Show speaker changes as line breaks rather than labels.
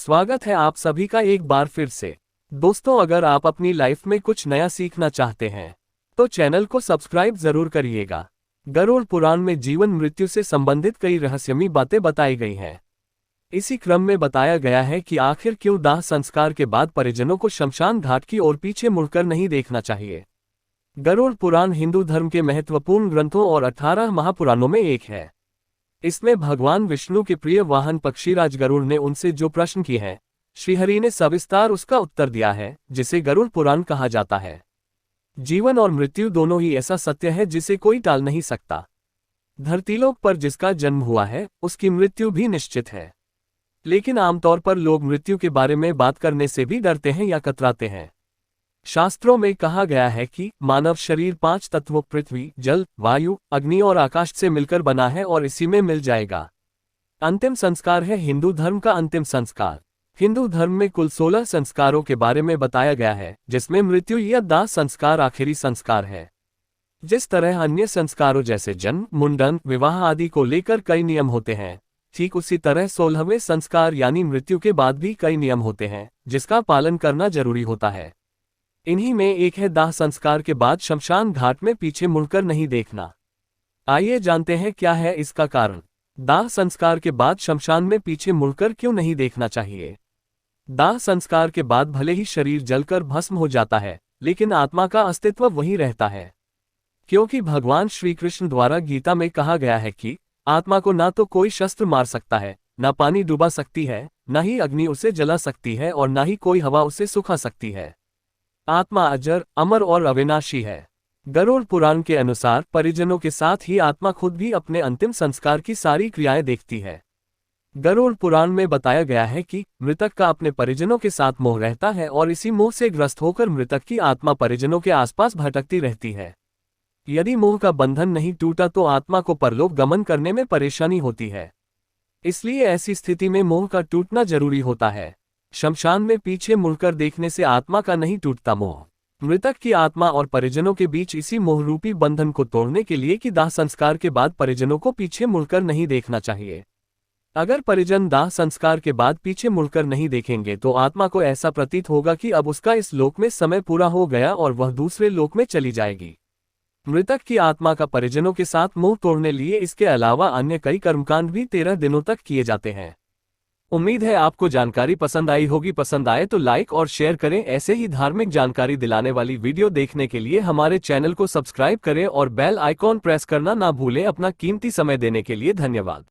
स्वागत है आप सभी का एक बार फिर से। दोस्तों, अगर आप अपनी लाइफ में कुछ नया सीखना चाहते हैं तो चैनल को सब्सक्राइब जरूर करिएगा। गरुड़ पुराण में जीवन मृत्यु से संबंधित कई रहस्यमयी बातें बताई गई हैं। इसी क्रम में बताया गया है कि आखिर क्यों दाह संस्कार के बाद परिजनों को शमशान घाट की ओर पीछे मुड़कर नहीं देखना चाहिए। गरुड़ पुराण हिंदू धर्म के महत्वपूर्ण ग्रंथों और 18 महापुराणों में एक है। इसमें भगवान विष्णु के प्रिय वाहन पक्षीराज गरुड़ ने उनसे जो प्रश्न किए हैं, श्रीहरि ने सविस्तार उसका उत्तर दिया है, जिसे गरुड़ पुराण कहा जाता है। जीवन और मृत्यु दोनों ही ऐसा सत्य है जिसे कोई टाल नहीं सकता। धरतीलोक पर जिसका जन्म हुआ है उसकी मृत्यु भी निश्चित है, लेकिन आमतौर पर लोग मृत्यु के बारे में बात करने से भी डरते हैं या कतराते हैं। शास्त्रों में कहा गया है कि मानव शरीर 5 तत्वों पृथ्वी, जल, वायु, अग्नि और आकाश से मिलकर बना है और इसी में मिल जाएगा। अंतिम संस्कार है हिंदू धर्म का अंतिम संस्कार। हिंदू धर्म में कुल 16 संस्कारों के बारे में बताया गया है, जिसमें मृत्यु या दाह संस्कार आखिरी संस्कार है। जिस तरह अन्य संस्कारों जैसे जन्म, मुंडन, विवाह आदि को लेकर कई नियम होते हैं, ठीक उसी तरह 16वें संस्कार यानी मृत्यु के बाद भी कई नियम होते हैं जिसका पालन करना जरूरी होता है। इन्हीं में एक है दाह संस्कार के बाद शमशान घाट में पीछे मुड़कर नहीं देखना। आइए जानते हैं क्या है इसका कारण। दाह संस्कार के बाद शमशान में पीछे मुड़कर क्यों नहीं देखना चाहिए। दाह संस्कार के बाद भले ही शरीर जलकर भस्म हो जाता है, लेकिन आत्मा का अस्तित्व वहीं रहता है, क्योंकि भगवान श्री कृष्ण द्वारा गीता में कहा गया है कि आत्मा को ना तो कोई शस्त्र मार सकता है, ना पानी डुबा सकती है, ना ही अग्नि उसे जला सकती है और ना ही कोई हवा उसे सुखा सकती है। आत्मा अजर, अमर और अविनाशी है। गरुड़ पुराण के अनुसार परिजनों के साथ ही आत्मा खुद भी अपने अंतिम संस्कार की सारी क्रियाएं देखती है। गरुड़ पुराण में बताया गया है कि मृतक का अपने परिजनों के साथ मोह रहता है और इसी मोह से ग्रस्त होकर मृतक की आत्मा परिजनों के आसपास भटकती रहती है। यदि मोह का बंधन नहीं टूटा तो आत्मा को परलोक गमन करने में परेशानी होती है। इसलिए ऐसी स्थिति में मोह का टूटना जरूरी होता है। शमशान में पीछे मुड़कर देखने से आत्मा का नहीं टूटता मोह। मृतक की आत्मा और परिजनों के बीच इसी मोह रूपी बंधन को तोड़ने के लिए कि दाह संस्कार के बाद परिजनों को पीछे मुड़कर नहीं देखना चाहिए। अगर परिजन दाह संस्कार के बाद पीछे मुड़कर नहीं देखेंगे तो आत्मा को ऐसा प्रतीत होगा कि अब उसका इस लोक में समय पूरा हो गया और वह दूसरे लोक में चली जाएगी। मृतक की आत्मा का परिजनों के साथ मोह तोड़ने लिए इसके अलावा अन्य कई कर्मकांड भी 13 दिनों तक किए जाते हैं। उम्मीद है आपको जानकारी पसंद आई होगी। पसंद आए तो लाइक और शेयर करें। ऐसे ही धार्मिक जानकारी दिलाने वाली वीडियो देखने के लिए हमारे चैनल को सब्सक्राइब करें और बेल आइकॉन प्रेस करना ना भूलें। अपना कीमती समय देने के लिए धन्यवाद।